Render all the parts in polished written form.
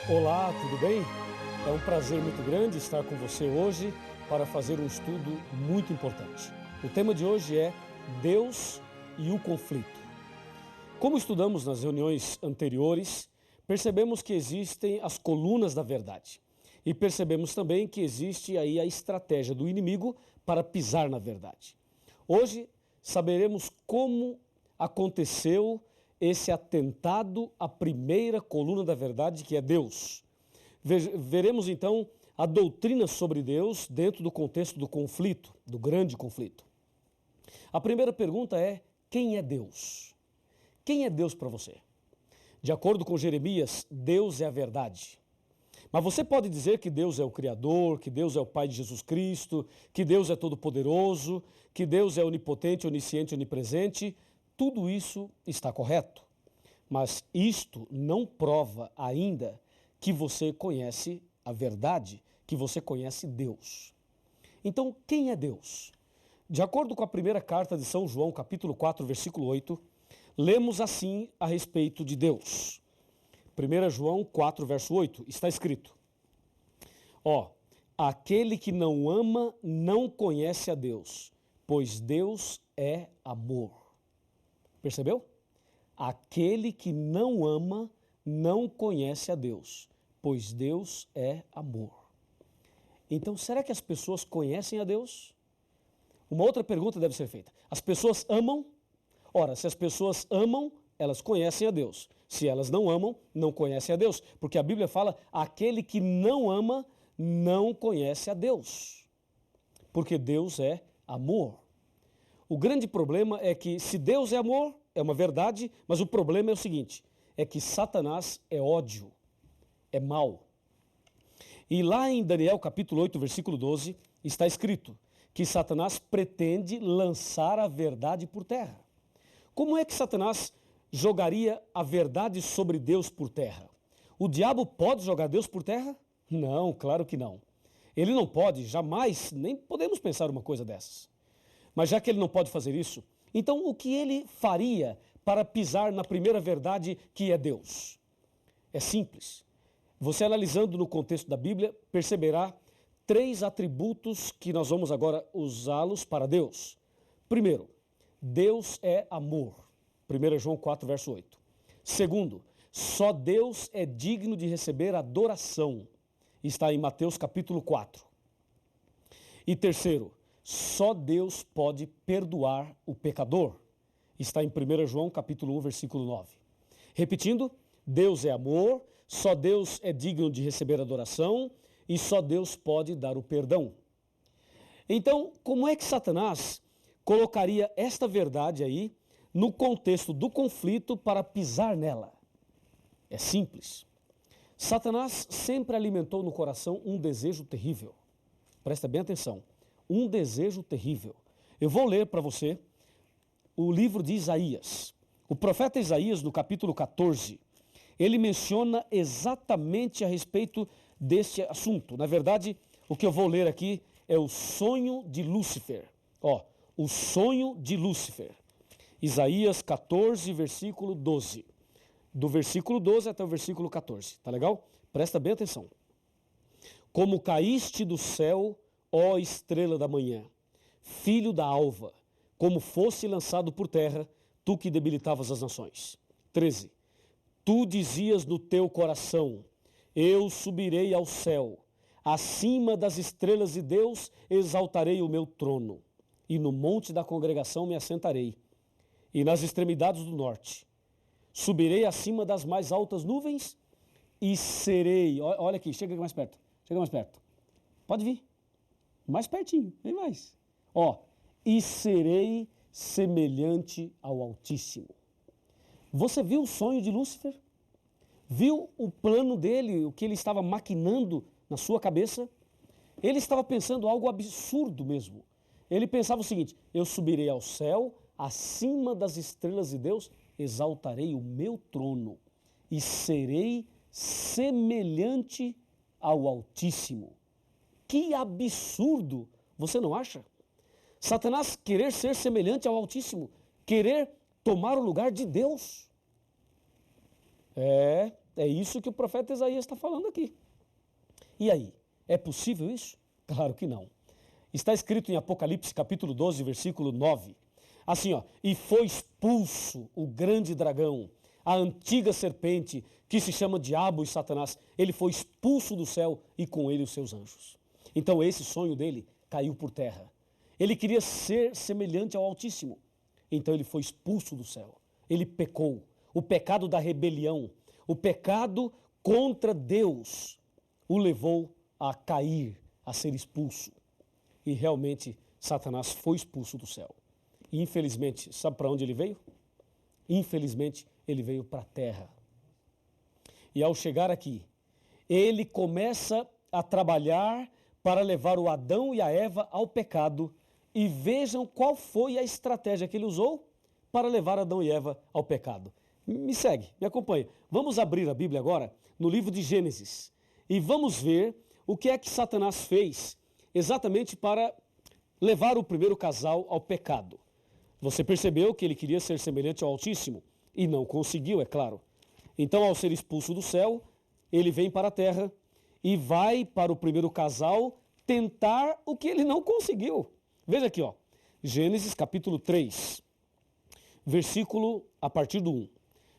Olá, tudo bem? É um prazer muito grande estar com você hoje para fazer um estudo muito importante. O tema de hoje é Deus e o conflito. Como estudamos nas reuniões anteriores, percebemos que existem as colunas da verdade. E percebemos também que existe aí a estratégia do inimigo para pisar na verdade. Hoje saberemos como aconteceu esse atentado à primeira coluna da verdade, que é Deus. Veremos então a doutrina sobre Deus dentro do contexto do conflito, do grande conflito. A primeira pergunta é: quem é Deus? Quem é Deus para você? De acordo com Jeremias, Deus é a verdade. Mas você pode dizer que Deus é o Criador, que Deus é o Pai de Jesus Cristo, que Deus é todo-poderoso, que Deus é onipotente, onisciente, onipresente. Tudo isso está correto. Mas isto não prova ainda que você conhece a verdade, que você conhece Deus. Então, quem é Deus? De acordo com a primeira carta de São João, capítulo 4, versículo 8, lemos assim a respeito de Deus. 1 João 4, verso 8, está escrito: aquele que não ama não conhece a Deus, pois Deus é amor. Percebeu? Aquele que não ama não conhece a Deus, pois Deus é amor. Então, será que as pessoas conhecem a Deus? Uma outra pergunta deve ser feita. As pessoas amam? Ora, se as pessoas amam, elas conhecem a Deus. Se elas não amam, não conhecem a Deus. Porque a Bíblia fala: aquele que não ama, não conhece a Deus. Porque Deus é amor. O grande problema é que, se Deus é amor, é uma verdade, mas o problema é o seguinte: é que Satanás é ódio, é mal. E lá em Daniel capítulo 8, versículo 12, está escrito que Satanás pretende lançar a verdade por terra. Como é que Satanás jogaria a verdade sobre Deus por terra? O diabo pode jogar Deus por terra? Não, claro que não. Ele não pode, jamais, nem podemos pensar uma coisa dessas. Mas já que ele não pode fazer isso, então o que ele faria para pisar na primeira verdade, que é Deus? É simples. Você, analisando no contexto da Bíblia, perceberá 3 atributos que nós vamos agora usá-los para Deus. Primeiro, Deus é amor. 1 João 4, verso 8. Segundo, só Deus é digno de receber adoração. Está em Mateus capítulo 4. E terceiro, só Deus pode perdoar o pecador. Está em 1 João capítulo 1, versículo 9. Repetindo, Deus é amor, só Deus é digno de receber adoração e só Deus pode dar o perdão. Então, como é que Satanás colocaria esta verdade aí no contexto do conflito para pisar nela? É simples. Satanás sempre alimentou no coração um desejo terrível. Presta bem atenção. Um desejo terrível. Eu vou ler para você o livro de Isaías. O profeta Isaías, no capítulo 14, ele menciona exatamente a respeito deste assunto. Na verdade, o que eu vou ler aqui é o sonho de Lúcifer. O sonho de Lúcifer. Isaías 14, versículo 12. Do versículo 12 até o versículo 14. Tá legal? Presta bem atenção. Como caíste do céu, ó estrela da manhã, filho da alva, como fosse lançado por terra, tu que debilitavas as nações. 13. Tu dizias no teu coração: eu subirei ao céu, acima das estrelas de Deus exaltarei o meu trono, e no monte da congregação me assentarei, e nas extremidades do norte. Subirei acima das mais altas nuvens e serei... Olha aqui, chega mais perto, chega mais perto. Pode vir. Mais pertinho, vem mais. E serei semelhante ao Altíssimo. Você viu o sonho de Lúcifer? Viu o plano dele, o que ele estava maquinando na sua cabeça? Ele estava pensando algo absurdo mesmo. Ele pensava o seguinte: eu subirei ao céu, acima das estrelas de Deus, exaltarei o meu trono e serei semelhante ao Altíssimo. Que absurdo, você não acha? Satanás querer ser semelhante ao Altíssimo, querer tomar o lugar de Deus. É isso que o profeta Isaías está falando aqui. E aí, é possível isso? Claro que não. Está escrito em Apocalipse capítulo 12, versículo 9. Assim, ó, e foi expulso o grande dragão, a antiga serpente, que se chama Diabo e Satanás. Ele foi expulso do céu e com ele os seus anjos. Então esse sonho dele caiu por terra. Ele queria ser semelhante ao Altíssimo. Então ele foi expulso do céu. Ele pecou. O pecado da rebelião, o pecado contra Deus, o levou a cair, a ser expulso. E realmente Satanás foi expulso do céu. E infelizmente, sabe para onde ele veio? Infelizmente, ele veio para a terra. E ao chegar aqui, ele começa a trabalhar para levar o Adão e a Eva ao pecado. E vejam qual foi a estratégia que ele usou para levar Adão e Eva ao pecado. Me segue, me acompanha. Vamos abrir a Bíblia agora no livro de Gênesis. E vamos ver o que é que Satanás fez exatamente para levar o primeiro casal ao pecado. Você percebeu que ele queria ser semelhante ao Altíssimo e não conseguiu, é claro. Então, ao ser expulso do céu, ele vem para a terra e vai para o primeiro casal tentar o que ele não conseguiu. Veja aqui, ó, Gênesis capítulo 3, versículo a partir do 1.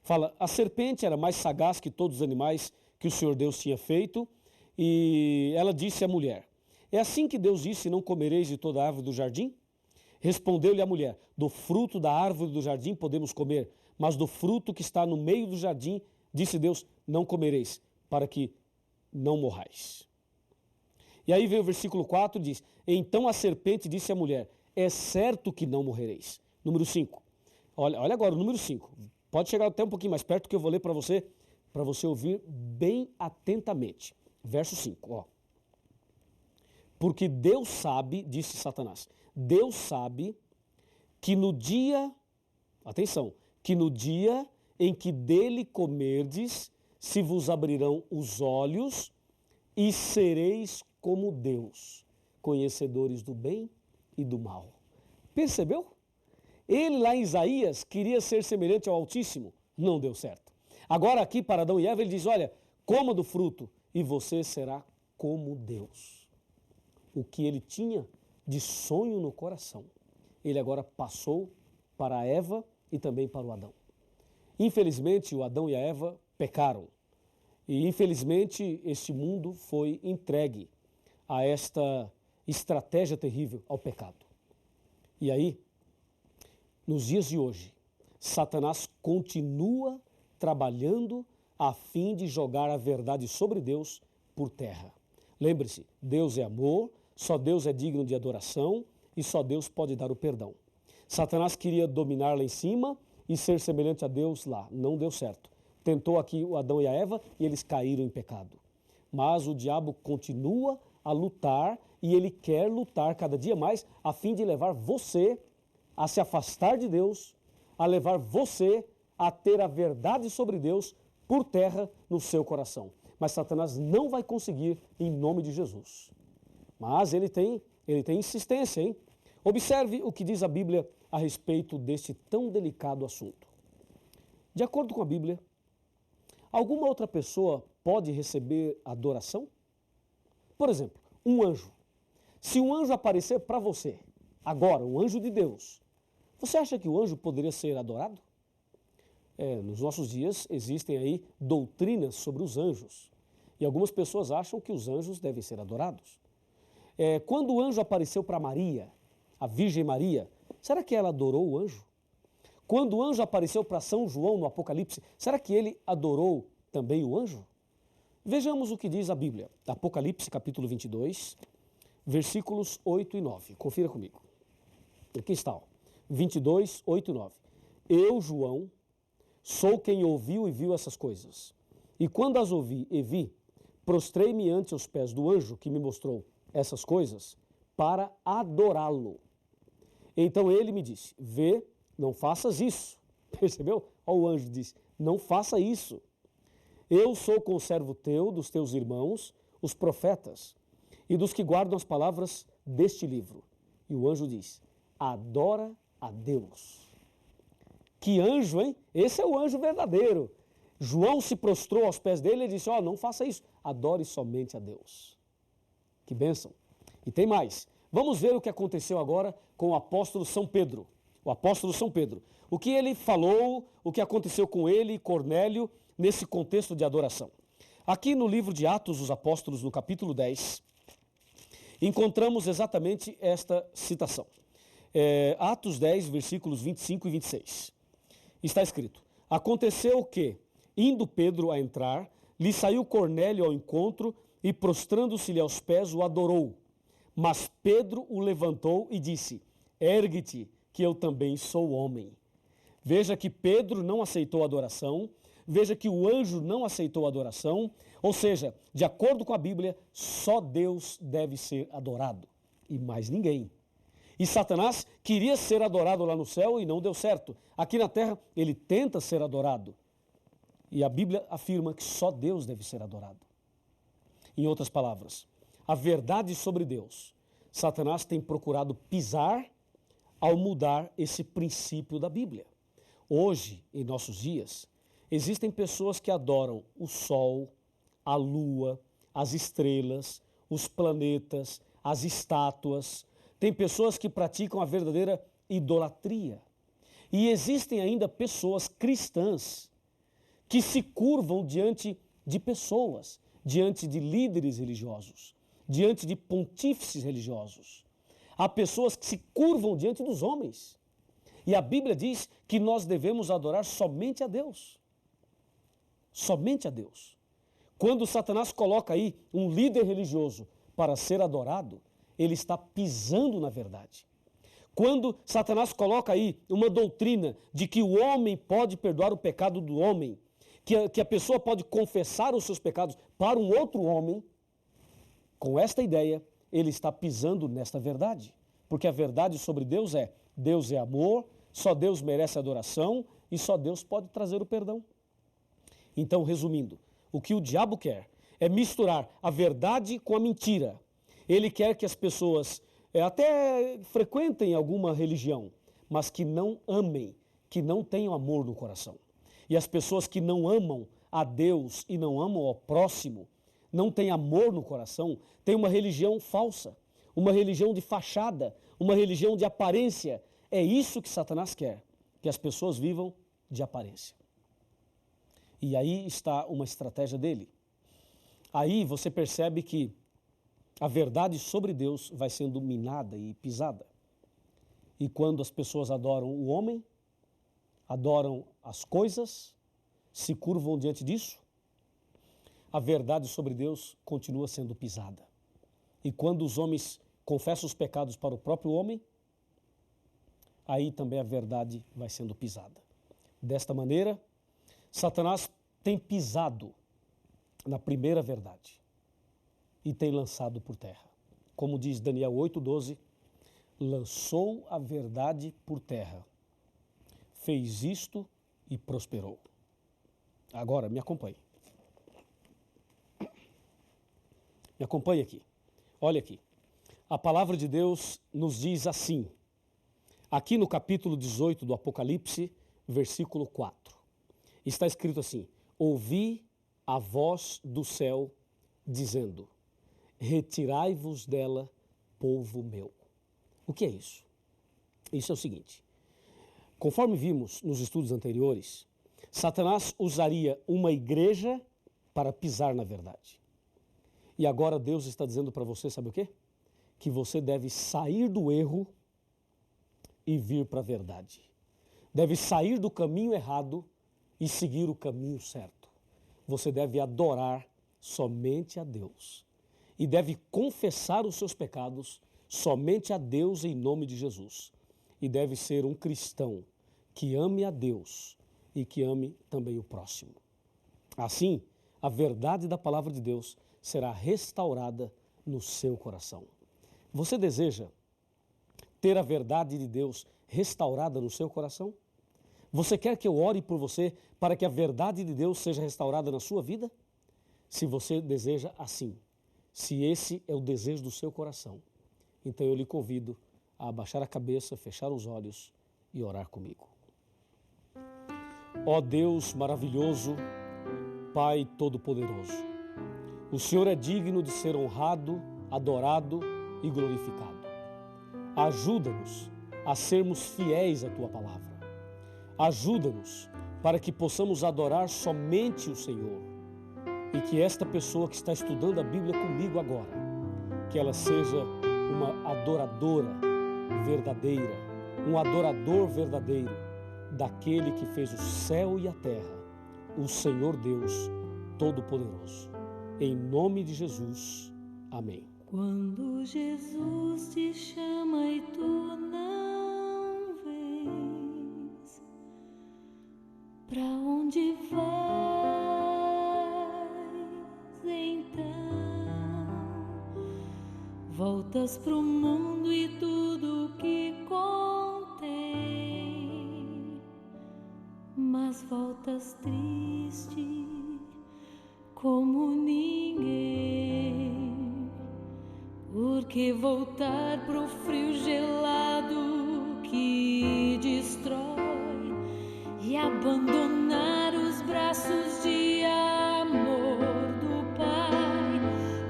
Fala, a serpente era mais sagaz que todos os animais que o Senhor Deus tinha feito, e ela disse à mulher, é assim que Deus disse, não comereis de toda a árvore do jardim? Respondeu-lhe a mulher, do fruto da árvore do jardim podemos comer, mas do fruto que está no meio do jardim, disse Deus, não comereis, para que não morrais. E aí vem o versículo 4, diz, então a serpente disse à mulher, é certo que não morrereis. Número 5. Olha agora o número 5. Pode chegar até um pouquinho mais perto que eu vou ler para você ouvir bem atentamente. Verso 5, ó. Porque Deus sabe, disse Satanás, Deus sabe que no dia, atenção, que no dia em que dele comerdes, se vos abrirão os olhos e sereis como Deus, conhecedores do bem e do mal. Percebeu? Ele lá em Isaías queria ser semelhante ao Altíssimo, não deu certo. Agora aqui para Adão e Eva ele diz, olha, coma do fruto e você será como Deus. O que ele tinha de sonho no coração, ele agora passou para a Eva e também para o Adão. Infelizmente o Adão e a Eva pecaram e infelizmente este mundo foi entregue a esta estratégia terrível, ao pecado. E aí, nos dias de hoje, Satanás continua trabalhando a fim de jogar a verdade sobre Deus por terra. Lembre-se, Deus é amor, só Deus é digno de adoração e só Deus pode dar o perdão. Satanás queria dominar lá em cima e ser semelhante a Deus lá, não deu certo. Tentou aqui o Adão e a Eva e eles caíram em pecado. Mas o diabo continua a lutar e ele quer lutar cada dia mais a fim de levar você a se afastar de Deus, a levar você a ter a verdade sobre Deus por terra no seu coração. Mas Satanás não vai conseguir em nome de Jesus. Mas ele tem insistência, hein? Observe o que diz a Bíblia a respeito deste tão delicado assunto. De acordo com a Bíblia, alguma outra pessoa pode receber adoração? Por exemplo, um anjo. Se um anjo aparecer para você, agora, um anjo de Deus, você acha que o anjo poderia ser adorado? Nos nossos dias existem aí doutrinas sobre os anjos. E algumas pessoas acham que os anjos devem ser adorados. Quando o anjo apareceu para Maria, a Virgem Maria, será que ela adorou o anjo? Quando o anjo apareceu para São João no Apocalipse, será que ele adorou também o anjo? Vejamos o que diz a Bíblia. Apocalipse capítulo 22, versículos 8 e 9. Confira comigo. Aqui está, ó. 22, 8 e 9. Eu, João, sou quem ouviu e viu essas coisas. E quando as ouvi e vi, prostrei-me ante os pés do anjo que me mostrou essas coisas para adorá-lo. Então ele me disse, vê, não faças isso. Percebeu? Ó, o anjo disse, não faça isso. Eu sou conservo teu, dos teus irmãos, os profetas, e dos que guardam as palavras deste livro. E o anjo diz, adora a Deus. Que anjo, hein? Esse é o anjo verdadeiro. João se prostrou aos pés dele e disse, não faça isso, adore somente a Deus. Que bênção. E tem mais. Vamos ver o que aconteceu agora com o apóstolo São Pedro. O apóstolo São Pedro. O que ele falou, o que aconteceu com ele e Cornélio nesse contexto de adoração. Aqui no livro de Atos dos Apóstolos, no capítulo 10, encontramos exatamente esta citação. Atos 10, versículos 25 e 26. Está escrito, aconteceu que, indo Pedro a entrar, lhe saiu Cornélio ao encontro e, prostrando-se-lhe aos pés, o adorou. Mas Pedro o levantou e disse, ergue-te, que eu também sou homem. Veja que Pedro não aceitou a adoração, veja que o anjo não aceitou a adoração, ou seja, de acordo com a Bíblia, só Deus deve ser adorado, e mais ninguém. E Satanás queria ser adorado lá no céu e não deu certo. Aqui na terra, ele tenta ser adorado. E a Bíblia afirma que só Deus deve ser adorado. Em outras palavras, a verdade sobre Deus, Satanás tem procurado pisar ao mudar esse princípio da Bíblia. Hoje, em nossos dias, existem pessoas que adoram o sol, a lua, as estrelas, os planetas, as estátuas. Tem pessoas que praticam a verdadeira idolatria. E existem ainda pessoas cristãs que se curvam diante de pessoas, diante de líderes religiosos, diante de pontífices religiosos. Há pessoas que se curvam diante dos homens. E a Bíblia diz que nós devemos adorar somente a Deus. Somente a Deus. Quando Satanás coloca aí um líder religioso para ser adorado, ele está pisando na verdade. Quando Satanás coloca aí uma doutrina de que o homem pode perdoar o pecado do homem, que a pessoa pode confessar os seus pecados para um outro homem, com esta ideia, ele está pisando nesta verdade. Porque a verdade sobre Deus é amor, só Deus merece adoração e só Deus pode trazer o perdão. Então, resumindo, o que o diabo quer é misturar a verdade com a mentira. Ele quer que as pessoas até frequentem alguma religião, mas que não amem, que não tenham amor no coração. E as pessoas que não amam a Deus e não amam ao próximo, não têm amor no coração, têm uma religião falsa, uma religião de fachada, uma religião de aparência. É isso que Satanás quer, que as pessoas vivam de aparência. E aí está uma estratégia dele. Aí você percebe que a verdade sobre Deus vai sendo minada e pisada. E quando as pessoas adoram o homem, adoram as coisas, se curvam diante disso, a verdade sobre Deus continua sendo pisada. E quando os homens confessam os pecados para o próprio homem, aí também a verdade vai sendo pisada. Desta maneira, Satanás tem pisado na primeira verdade e tem lançado por terra. Como diz Daniel 8,12, lançou a verdade por terra, fez isto e prosperou. Agora, me acompanhe. Me acompanhe aqui. Olha aqui. A palavra de Deus nos diz assim, aqui no capítulo 18 do Apocalipse, versículo 4. Está escrito assim, ouvi a voz do céu dizendo, retirai-vos dela, povo meu. O que é isso? Isso é o seguinte, conforme vimos nos estudos anteriores, Satanás usaria uma igreja para pisar na verdade. E agora Deus está dizendo para você, sabe o quê? Que você deve sair do erro e vir para a verdade. Deve sair do caminho errado e seguir o caminho certo. Você deve adorar somente a Deus. E deve confessar os seus pecados somente a Deus em nome de Jesus. E deve ser um cristão que ame a Deus e que ame também o próximo. Assim, a verdade da palavra de Deus será restaurada no seu coração. Você deseja ter a verdade de Deus restaurada no seu coração? Você quer que eu ore por você para que a verdade de Deus seja restaurada na sua vida? Se você deseja assim, se esse é o desejo do seu coração, então eu lhe convido a abaixar a cabeça, fechar os olhos e orar comigo. Ó Deus maravilhoso Pai Todo-Poderoso. O Senhor é digno de ser honrado, adorado e glorificado. Ajuda-nos a sermos fiéis à Tua palavra. Ajuda-nos para que possamos adorar somente o Senhor e que esta pessoa que está estudando a Bíblia comigo agora, que ela seja uma adoradora verdadeira, um adorador verdadeiro daquele que fez o céu e a terra, o Senhor Deus Todo-Poderoso. Em nome de Jesus, amém. Quando Jesus te chama e tu não vens, pra onde vais então? Voltas pro mundo e tudo que contém, mas voltas triste como ninguém, porque voltar pro frio gelado que destrói e abandonar os braços de amor do Pai,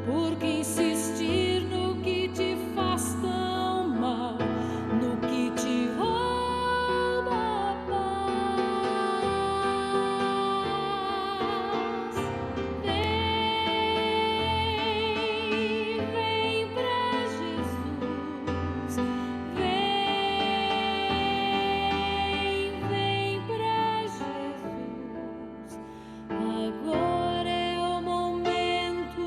porque insistir no que te faz tão mal, no que te rouba a paz. Vem pra Jesus, vem pra Jesus. Agora é o momento,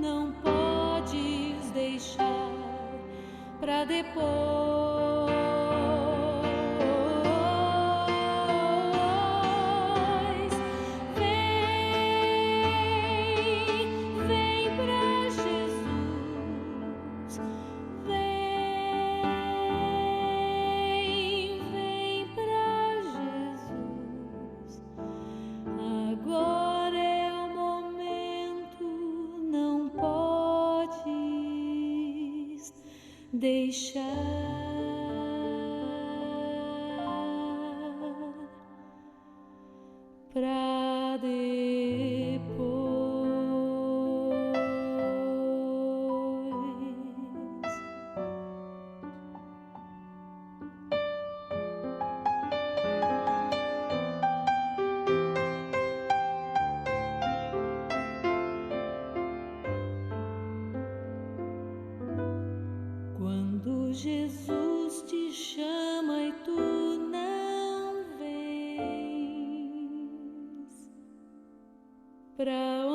não podes deixar pra depois. Vem pra Jesus, vem pra Jesus. Agora é o momento, não podes deixar pra depois. Quando Jesus te chama e tu não vens, pra